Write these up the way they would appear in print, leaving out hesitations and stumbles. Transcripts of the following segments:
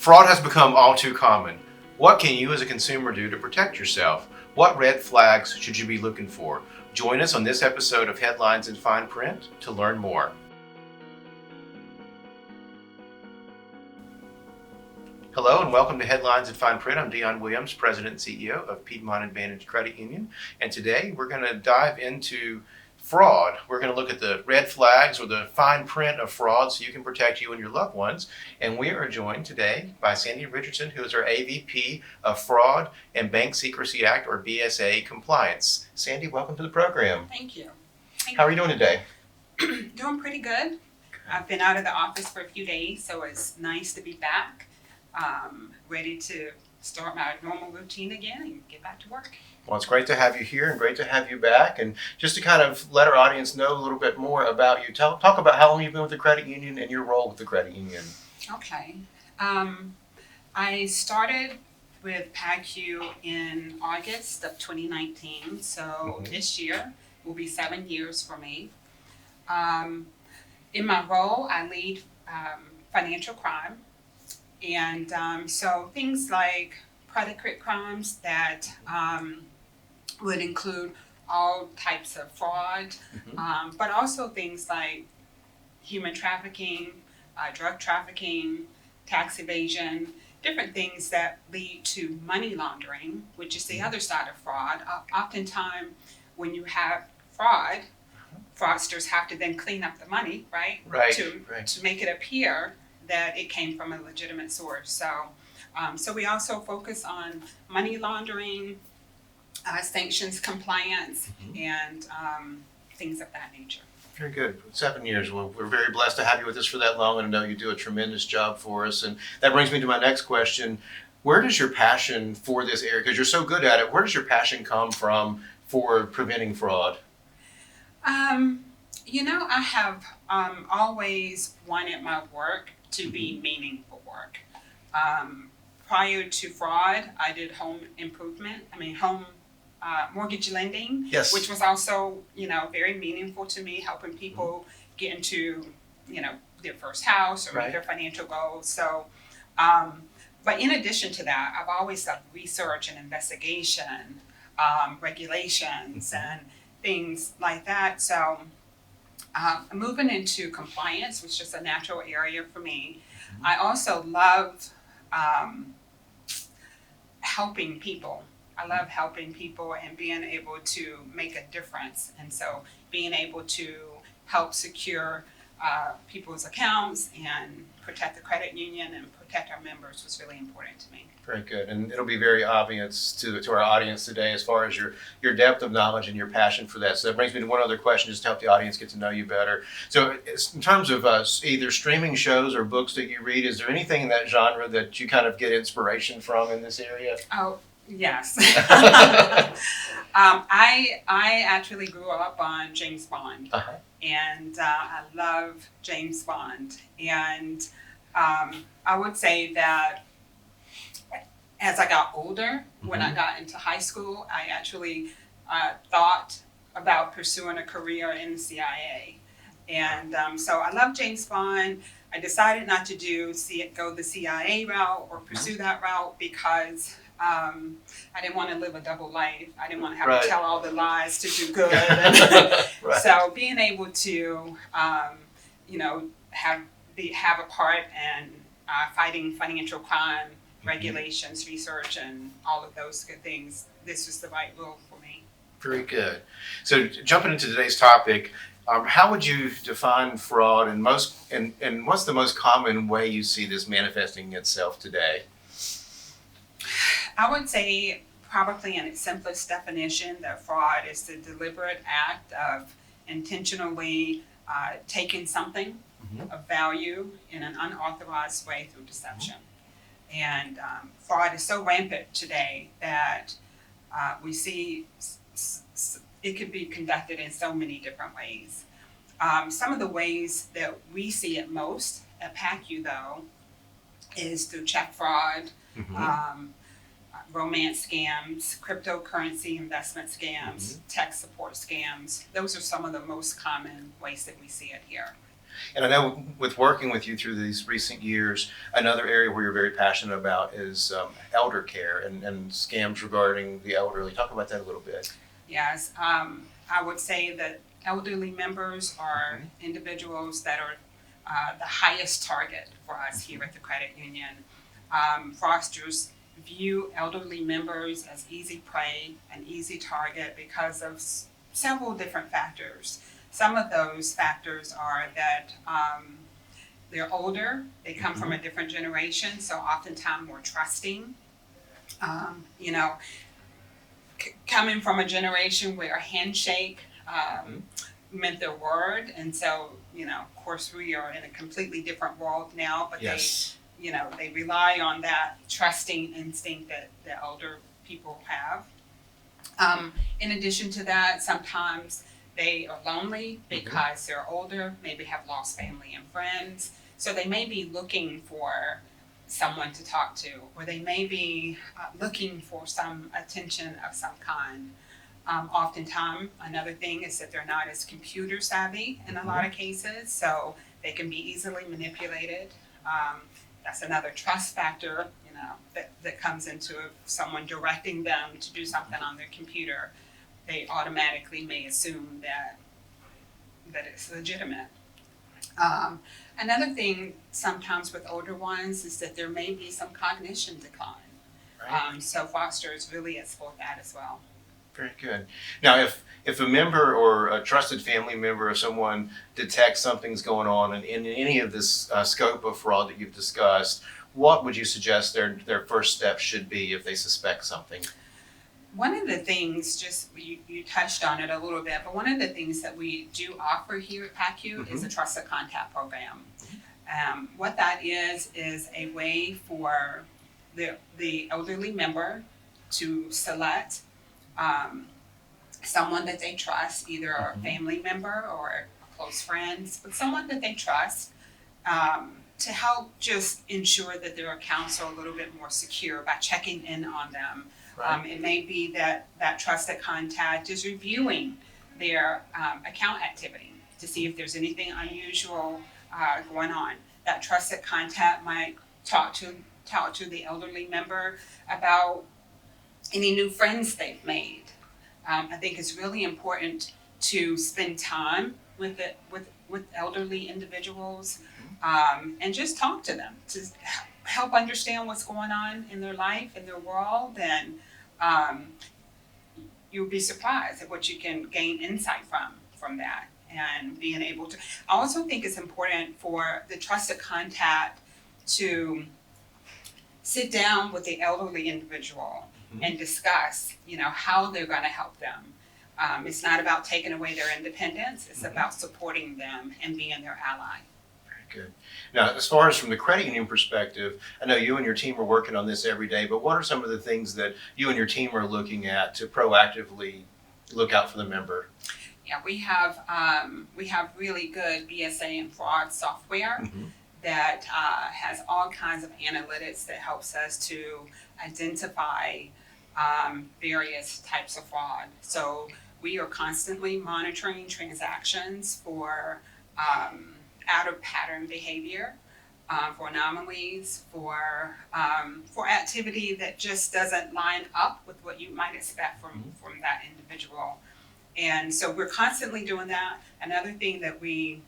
Fraud has become all too common. What can you as a consumer do to protect yourself? What red flags should you be looking for? Join us on this episode of Headlines in Fine Print to learn more. Hello and welcome to Headlines in Fine Print. I'm Dion, President and CEO of Piedmont Advantage Credit Union. And today we're going to dive into fraud. We're going to look at the red flags or the fine print of fraud so you can protect you and your loved ones. And we are joined today by Sandi Richardson, who is our AVP of Fraud and Bank Secrecy Act or BSA compliance. Sandi, welcome to the program. Thank you. How are you doing today? Doing pretty good. I've been out of the office for a few days, so it's nice to be back, ready to start my normal routine again and get back to work. Well, it's great to have you here and great to have you back. And just to kind of let our audience know a little bit more about you, talk about how long you've been with the credit union and your role with the credit union. Okay. I started with PACU in August of 2019, so this year will be 7 years for me. In my role, I lead financial crime. And so things like predicate crimes that would include all types of fraud, but also things like human trafficking, drug trafficking, tax evasion, different things that lead to money laundering, which is the other side of fraud. Oftentimes, when you have fraud, fraudsters have to then clean up the money, right? To make it appear that it came from a legitimate source. So we also focus on money laundering, sanctions compliance, and things of that nature. Very good. 7 years. Well, we're very blessed to have you with us for that long, and I know you do a tremendous job for us. And that brings me to my next question. Where does your passion for this area, because you're so good at it, where does your passion come from for preventing fraud? I have always wanted my work to be meaningful work. Prior to fraud, I did home mortgage lending, yes, which was also, very meaningful to me, helping people get into, their first house or meet their financial goals. So, but in addition to that, I've always loved research and investigation, regulations and things like that. So, moving into compliance was just a natural area for me. I also love helping people. I love helping people and being able to make a difference. And so being able to help secure people's accounts and protect the credit union and protect our members was really important to me. Very good. And it'll be very obvious to our audience today as far as your depth of knowledge and your passion for that. So that brings me to one other question just to help the audience get to know you better. So in terms of either streaming shows or books that you read, is there anything in that genre that you kind of get inspiration from in this area? Oh, yes. I actually grew up on James Bond, and I love James Bond. And I would say that as I got older, when I got into high school, I actually thought about pursuing a career in the CIA. And so I love James Bond. I decided not to go the CIA route or pursue that route because I didn't want to live a double life. I didn't want to have to tell all the lies to do good. So being able to, have a part in fighting financial crime, regulations, research, and all of those good things, this was the right role for me. Very good. So jumping into today's topic, how would you define fraud and what's the most common way you see this manifesting itself today? I would say probably in its simplest definition that fraud is the deliberate act of intentionally taking something of value in an unauthorized way through deception. And fraud is so rampant today that we see it could be conducted in so many different ways. Some of the ways that we see it most at PACU, though, is through check fraud, romance scams, cryptocurrency investment scams, tech support scams. Those are some of the most common ways that we see it here. And I know with working with you through these recent years, another area where you're very passionate about is elder care and scams regarding the elderly. Talk about that a little bit. Yes, I would say that elderly members are individuals that are the highest target for us here at the credit union. Fraudsters view elderly members as easy prey, an easy target because of several different factors. Some of those factors are that they're older, they come from a different generation, so oftentimes more trusting. You know, coming from a generation where a handshake meant their word, and so, you know, of course, we are in a completely different world now, but Yes. they rely on that trusting instinct that the older people have. In addition to that, sometimes they are lonely because they're older, maybe have lost family and friends, so they may be looking for someone to talk to, or they may be looking for some attention of some kind. Oftentimes, another thing is that they're not as computer savvy in a lot of cases, so they can be easily manipulated. That's another trust factor, you know, that comes into someone directing them to do something on their computer. They automatically may assume that it's legitimate. Another thing sometimes with older ones is that there may be some cognition decline. Right. So fraudsters really exploit that as well. Very good. Now, if a member or a trusted family member or someone detects something's going on in any of this scope of fraud that you've discussed, what would you suggest their first step should be if they suspect something? One of the things, just you touched on it a little bit, but one of the things that we do offer here at PACU is a trusted contact program. What that is a way for the elderly member to select someone that they trust, either a family member or a close friend, but someone that they trust, to help just ensure that their accounts are a little bit more secure by checking in on them. Right. It may be that trusted contact is reviewing their account activity to see if there's anything unusual going on. That trusted contact might talk to the elderly member about any new friends they've made. I think it's really important to spend time with elderly individuals and just talk to them to help understand what's going on in their life, in their world, and you'll be surprised at what you can gain insight from that and being able to. I also think it's important for the trusted contact to sit down with the elderly individual and discuss, you know, how they're going to help them. It's not about taking away their independence, it's about supporting them and being their ally. Good. Now, as far as from the credit union perspective, I know you and your team are working on this every day, but what are some of the things that you and your team are looking at to proactively look out for the member? Yeah, we have really good BSA and fraud software that has all kinds of analytics that helps us to identify various types of fraud. So we are constantly monitoring transactions for out of pattern behavior, for anomalies, for activity that just doesn't line up with what you might expect from that individual. And so we're constantly doing that. Another thing that we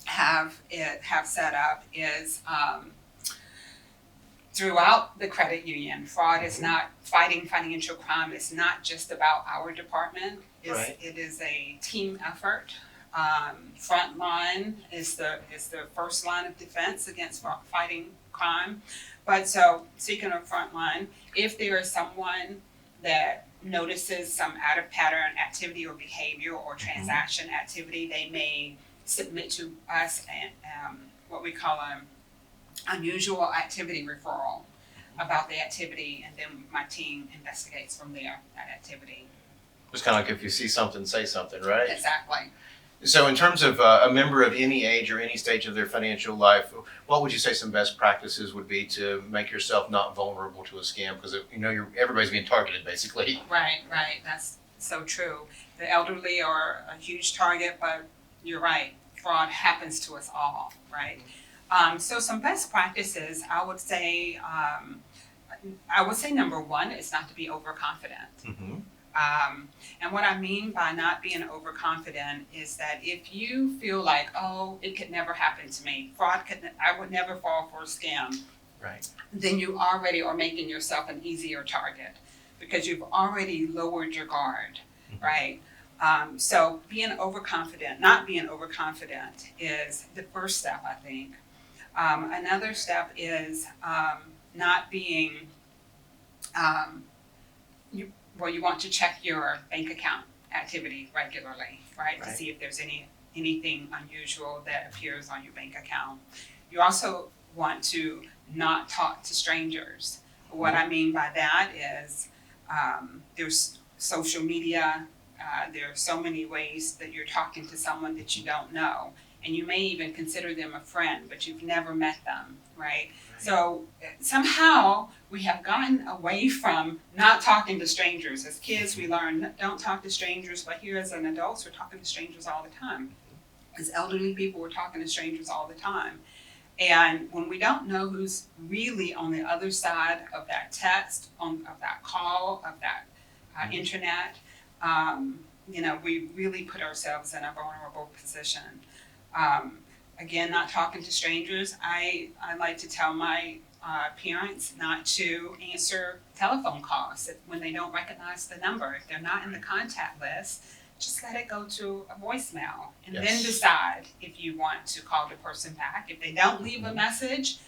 have set up is throughout the credit union, fraud is not fighting financial crime. It's not just about our department. It is a team effort. Frontline is the first line of defense against fighting crime. But so speaking of frontline, if there is someone that notices some out of pattern activity or behavior or transaction activity, they may submit to us what we call an unusual activity referral about the activity, and then my team investigates from there that activity. It's kind of like if you see something, say something, right? Exactly. So in terms of a member of any age or any stage of their financial life, what would you say some best practices would be to make yourself not vulnerable to a scam? Because everybody's being targeted basically. Right. That's so true. The elderly are a huge target, but you're right. fraud happens to us all, right? So some best practices, I would say number one is not to be overconfident. Mm-hmm. And what I mean by not being overconfident is that if you feel like, oh, it could never happen to me, I would never fall for a scam, Right. then you already are making yourself an easier target because you've already lowered your guard, right? So not being overconfident is the first step, I think. Another step is not being, you want to check your bank account activity regularly, right? To see if there's anything unusual that appears on your bank account. You also want to not talk to strangers. What I mean by that is there's social media, there are so many ways that you're talking to someone that you don't know. And you may even consider them a friend, but you've never met them, right? So somehow we have gotten away from not talking to strangers. As kids, we learn don't talk to strangers, but here as an adults, we're talking to strangers all the time. As elderly people, we're talking to strangers all the time. And when we don't know who's really on the other side of that text, of that call, of that internet, we really put ourselves in a vulnerable position. Again, not talking to strangers. I like to tell my parents not to answer telephone calls when they don't recognize the number. If they're not in the contact list, just let it go to a voicemail and then decide if you want to call the person back. If they don't leave a message,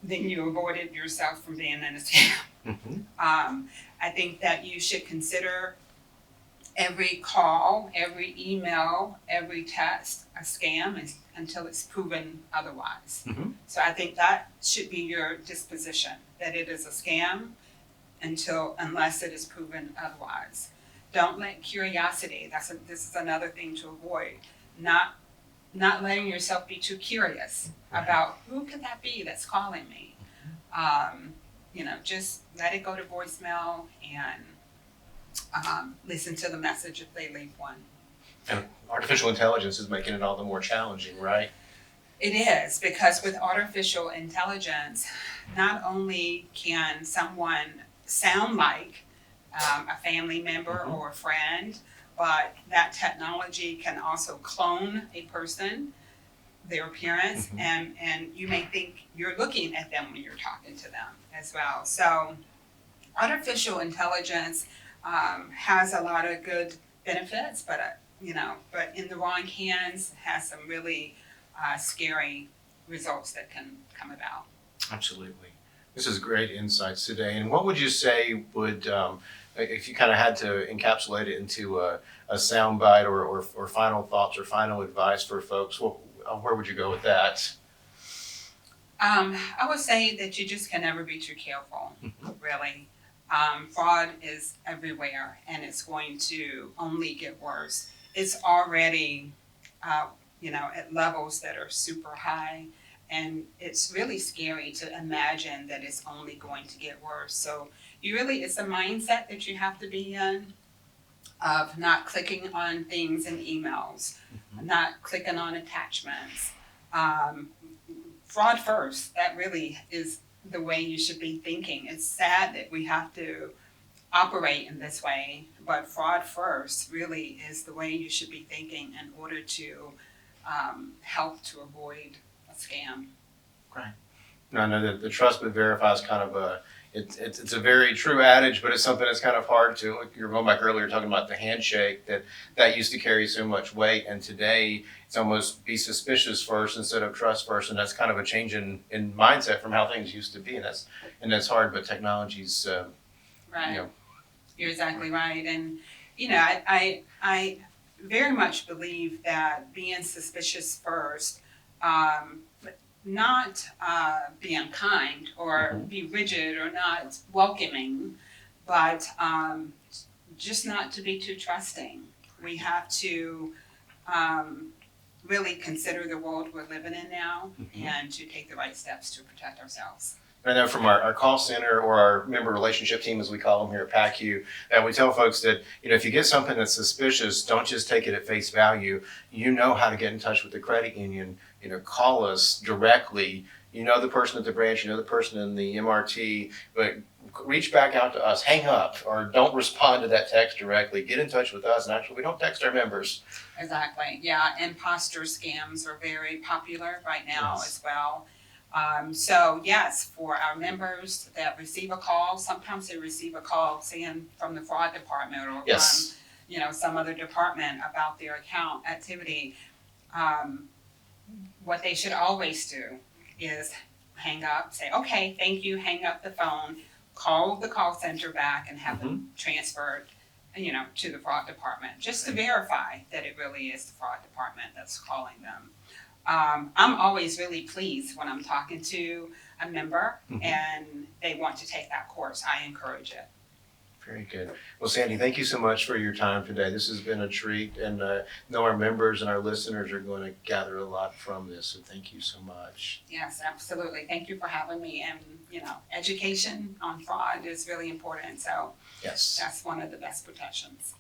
then you avoided yourself from being in a scam. I think that you should consider every call, every email, every text a scam until it's proven otherwise. So I think that should be your disposition, that it is a scam unless it is proven otherwise. Don't let curiosity, this is another thing to avoid, not letting yourself be too curious about who could that be that's calling me. Just let it go to voicemail and listen to the message if they leave one. And artificial intelligence is making it all the more challenging, right? It is, because with artificial intelligence, not only can someone sound like a family member or a friend, but that technology can also clone a person, their appearance, and you may think you're looking at them when you're talking to them as well. So artificial intelligence has a lot of good benefits, but in the wrong hands has some really scary results that can come about. Absolutely. This is great insights today. And what would you say would, if you kind of had to encapsulate it into a soundbite or final thoughts or final advice for folks, where would you go with that? I would say that you just can never be too careful, really. Fraud is everywhere, and it's going to only get worse. It's already, at levels that are super high, and it's really scary to imagine that it's only going to get worse. So it's a mindset that you have to be in of not clicking on things in emails, not clicking on attachments. Fraud first, that really is the way you should be thinking. It's sad that we have to operate in this way, but fraud first really is the way you should be thinking in order to help to avoid a scam. Right. I know that the trust but verify is kind of it's a very true adage, but it's something that's kind of hard to, like you were going back earlier talking about the handshake, that used to carry so much weight, and today it's almost be suspicious first instead of trust first, and that's kind of a change in mindset from how things used to be, and that's hard, but technology's right. You're exactly right, and I very much believe that being suspicious first, not be unkind or be rigid or not welcoming, but just not to be too trusting. We have to really consider the world we're living in now and to take the right steps to protect ourselves. I know from our call center or our member relationship team, as we call them here at PACU, that we tell folks that, if you get something that's suspicious, don't just take it at face value. You know how to get in touch with the credit union. Call us directly. You know the person at the branch, you know the person in the MRT, but reach back out to us. Hang up or don't respond to that text directly. Get in touch with us. And actually, we don't text our members. Exactly. Yeah, imposter scams are very popular right now as well. So yes, for our members that receive a call, sometimes they receive a call saying from the fraud department or Yes. from, some other department about their account activity. What they should always do is hang up, say, okay, thank you, hang up the phone, call the call center back and have them transferred, to the fraud department, just to verify that it really is the fraud department that's calling them. I'm always really pleased when I'm talking to a member and they want to take that course. I encourage it. Very good. Well, Sandi, thank you so much for your time today. This has been a treat, and I know our members and our listeners are going to gather a lot from this, so thank you so much. Yes, absolutely. Thank you for having me. And, education on fraud is really important. So Yes. that's one of the best protections.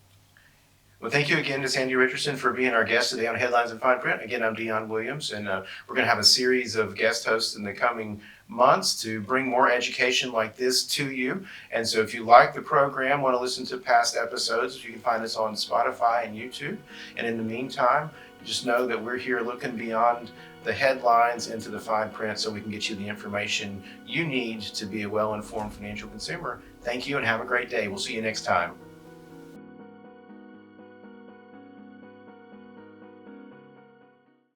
Well, thank you again to Sandi Richardson for being our guest today on Headlines in Fine Print. Again, I'm Dion Williams, and we're going to have a series of guest hosts in the coming months to bring more education like this to you. And so if you like the program, want to listen to past episodes, you can find us on Spotify and YouTube. And in the meantime, just know that we're here looking beyond the headlines into the fine print so we can get you the information you need to be a well-informed financial consumer. Thank you and have a great day. We'll see you next time.